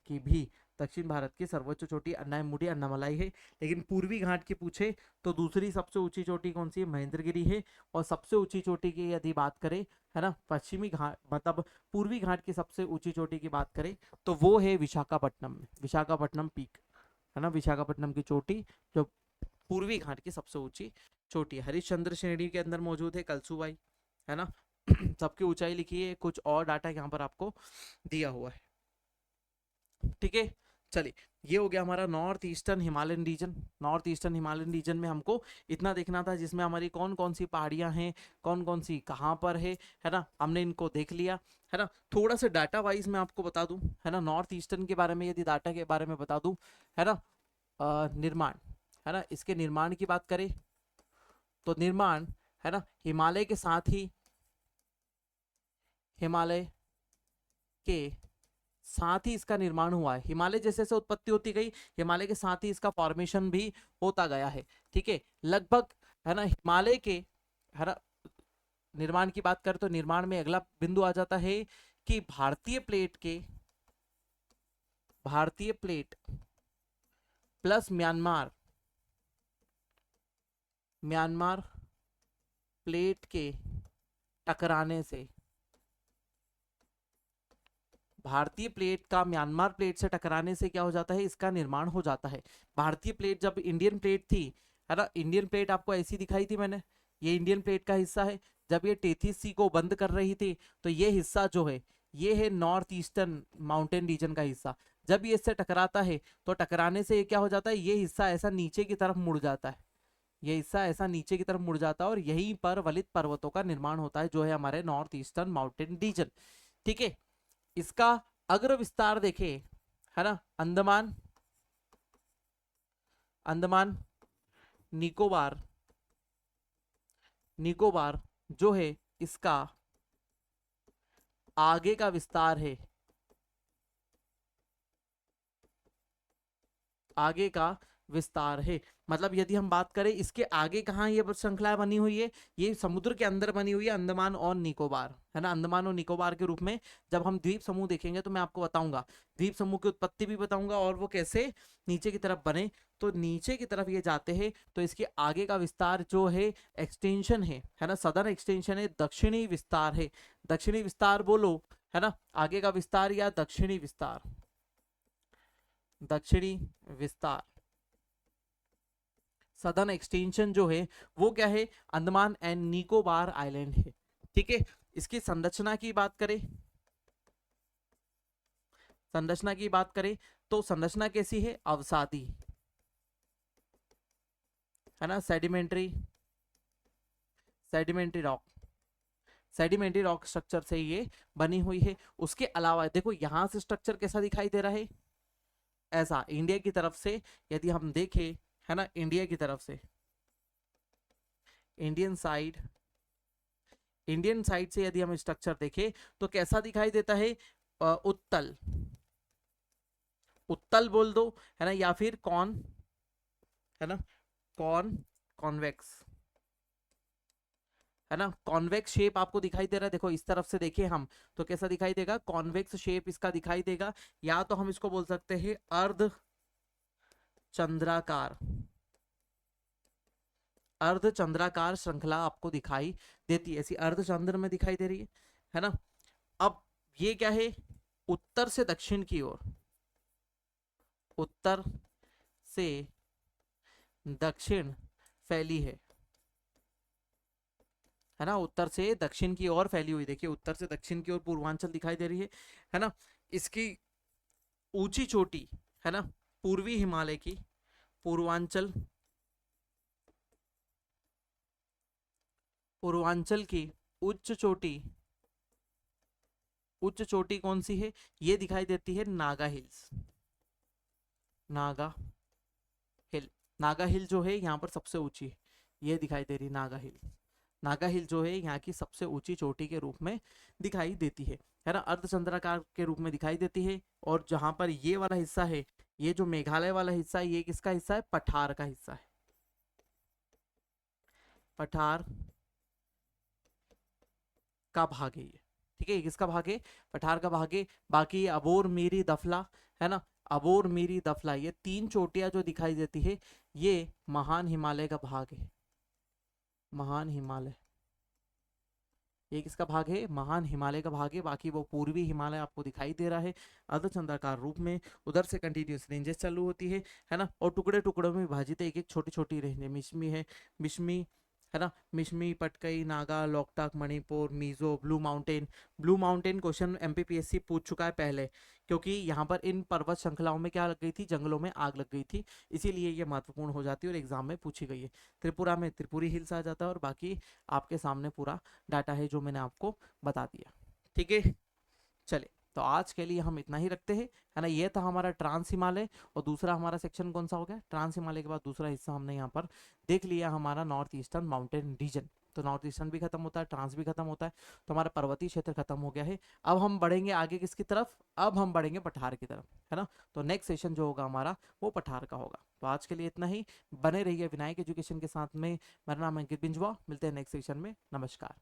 की सर्वोच्च चोटी अन्नाईमुड़ी अन्नामलाई है। लेकिन पूर्वी घाट की पूछे तो दूसरी सबसे ऊंची चोटी कौन सी है, महेंद्रगिरी है। और सबसे ऊंची चोटी की यदि बात करें, है ना, पश्चिमी घाट मतलब पूर्वी घाट की सबसे ऊंची चोटी की बात करें तो वो है विशाखापट्टनम में, विशाखापट्टनम पीक, है ना, विशाखापट्टनम की चोटी जो पूर्वी घाट की सबसे ऊंची चोटी है। हरिश्चंद्र श्रेणी के अंदर मौजूद है कलसुबाई, है ना। सबकी ऊंचाई लिखी है, कुछ और डाटा यहाँ पर आपको दिया हुआ है। ठीक है, चलिए, ये हो गया हमारा नॉर्थ ईस्टर्न हिमालयन रीजन में हमको इतना देखना था, जिसमें हमारी कौन कौन सी पहाड़ियां हैं, कौन कौन सी कहाँ पर है ना, हमने इनको देख लिया, है ना। थोड़ा सा डाटा वाइज मैं आपको बता दूं, है ना, नॉर्थ ईस्टर्न के बारे में यदि डाटा के बारे में बता दूं, है ना, निर्माण, है ना, इसके निर्माण की बात करें तो निर्माण, है ना, हिमालय के साथ ही इसका निर्माण हुआ है। हिमालय जैसे जैसे उत्पत्ति होती गई, हिमालय के साथ ही इसका फॉर्मेशन भी होता गया है। ठीक है, लगभग, है ना, हिमालय के, है ना, निर्माण की बात करें तो निर्माण में अगला बिंदु आ जाता है कि भारतीय प्लेट प्लस म्यांमार प्लेट के टकराने से, भारतीय प्लेट का म्यांमार प्लेट से टकराने से क्या हो जाता है, इसका निर्माण हो जाता है। भारतीय प्लेट जब इंडियन प्लेट थी, है ना, इंडियन प्लेट आपको ऐसी दिखाई थी मैंने, ये इंडियन प्लेट का हिस्सा है। जब ये टेथीस सी को बंद कर रही थी तो ये हिस्सा जो है, ये है नॉर्थ ईस्टर्न माउंटेन रीजन का हिस्सा। जब ये इससे टकराता है तो टकराने से ये क्या हो जाता है, ये हिस्सा ऐसा नीचे की तरफ मुड़ जाता है, ये हिस्सा ऐसा नीचे की तरफ मुड़ जाता है, और यहीं पर वलित पर्वतों का निर्माण होता है, जो है हमारे नॉर्थ ईस्टर्न माउंटेन रीजन। ठीक है, इसका अग्र विस्तार देखें, है ना, अंडमान निकोबार निकोबार जो है, इसका आगे का विस्तार है, आगे का विस्तार है। मतलब यदि हम बात करें इसके आगे कहाँ ये श्रृंखला बनी हुई है, ये समुद्र के अंदर बनी हुई है, अंडमान और निकोबार, है ना, अंडमान और निकोबार के रूप में। जब हम द्वीप समूह देखेंगे तो मैं आपको बताऊंगा, द्वीप समूह की उत्पत्ति भी बताऊंगा और वो कैसे नीचे की तरफ बने। तो नीचे की तरफ ये जाते हैं तो इसके आगे का विस्तार जो है एक्सटेंशन है ना, सदर्न एक्सटेंशन है, दक्षिणी विस्तार है। दक्षिणी विस्तार बोलो, है ना, आगे का विस्तार या दक्षिणी विस्तार, दक्षिणी विस्तार, सदर्न एक्सटेंशन जो है वो क्या है, अंडमान एंड निकोबार आइलैंड है। ठीक है, इसकी संरचना की बात करें, संरचना की बात करें तो संरचना कैसी है, अवसादी, है ना, sedimentary, sedimentary rock, sedimentary rock structure से ये बनी हुई है। उसके अलावा देखो यहां से स्ट्रक्चर कैसा दिखाई दे रहा है, ऐसा इंडिया की तरफ से यदि हम देखें, है ना, इंडिया की तरफ से, इंडियन साइड, इंडियन साइड से यदि हम स्ट्रक्चर देखें तो कैसा दिखाई देता है, उत्तल, उत्तल बोल दो, है ना, या फिर कॉन, है ना, कॉन, कॉन्वेक्स, है ना, कॉन्वेक्स शेप आपको दिखाई दे रहा है। देखो इस तरफ से देखिए हम तो कैसा दिखाई देगा, कॉन्वेक्स शेप इसका दिखाई देगा। या तो हम इसको बोल सकते हैं अर्ध चंद्राकार, अर्ध चंद्राकार श्रृंखला आपको दिखाई देती है, ऐसी अर्ध चंद्र में दिखाई दे रही है ना। अब ये क्या है, उत्तर से दक्षिण की ओर, उत्तर से दक्षिण फैली है ना, उत्तर से दक्षिण की ओर फैली हुई। देखिए उत्तर से दक्षिण की ओर पूर्वांचल दिखाई दे रही है ना। इसकी ऊंची चोटी, है ना, पूर्वी हिमालय की, पूर्वांचल, पूर्वांचल की उच्च चोटी, उच्च चोटी कौन सी है, ये दिखाई देती है नागा हिल्स, नागा हिल, नागा हिल जो है यहाँ पर सबसे ऊंची है, ये दिखाई दे रही नागा हिल। नागा हिल जो है यहाँ की सबसे ऊंची चोटी के रूप में दिखाई देती है ना, अर्धचंद्राकार के रूप में दिखाई देती है। और जहां पर ये वाला हिस्सा है, ये जो मेघालय वाला हिस्सा है, ये किसका हिस्सा है, पठार का हिस्सा है, पठार का भाग है ये। ठीक है, ये किसका भाग है, पठार का भाग है। बाकी अबोर मीरी दफला, है ना, अबोर मीरी दफला, ये तीन चोटियां जो दिखाई देती है ये महान हिमालय का भाग है, महान हिमालय, ये किसका भाग है, महान हिमालय का भाग है। बाकी वो पूर्वी हिमालय आपको दिखाई दे रहा है अर्धचंद्राकार रूप में। उधर से कंटिन्यूस रेंजेस चालू होती है ना, और टुकड़े टुकड़ों में विभाजित एक एक छोटी छोटी रेंज है। मिश्मी है, मिश्मी, है ना, Mishmi, Patkai, Naga, Loktak, Manipur, Mizo, blue mountain. Blue mountain question MPPSC पूछ चुका है पहले, क्योंकि यहाँ पर इन पर्वत श्रृंखलाओं में क्या लग गई थी, जंगलों में आग लग गई थी, इसीलिए ये महत्वपूर्ण हो जाती है और एग्जाम में पूछी गई है। त्रिपुरा में त्रिपुरी हिल्स आ जाता है और बाकी आपके सामने पूरा डाटा है जो मैंने आपको बता दिया। ठीक है, चलिए तो आज के लिए हम इतना ही रखते हैं, है ना। ये था हमारा ट्रांस हिमालय, और दूसरा हमारा सेक्शन कौन सा हो गया, ट्रांस हिमालय के बाद दूसरा हिस्सा हमने यहाँ पर देख लिया हमारा नॉर्थ ईस्टर्न माउंटेन रीजन। तो नॉर्थ ईस्टर्न भी खत्म होता है, ट्रांस भी खत्म होता है, तो हमारा पर्वतीय क्षेत्र खत्म हो गया है। अब हम बढ़ेंगे आगे किसकी तरफ, अब हम बढ़ेंगे पठार की तरफ, है ना। तो नेक्स्ट सेशन जो होगा हमारा वो पठार का होगा। तो आज के लिए इतना ही, बने रहिए विनायक एजुकेशन के साथ में। मेरा नाम है अंकित बिंजवा, मिलते हैं नेक्स्ट सेशन में, नमस्कार।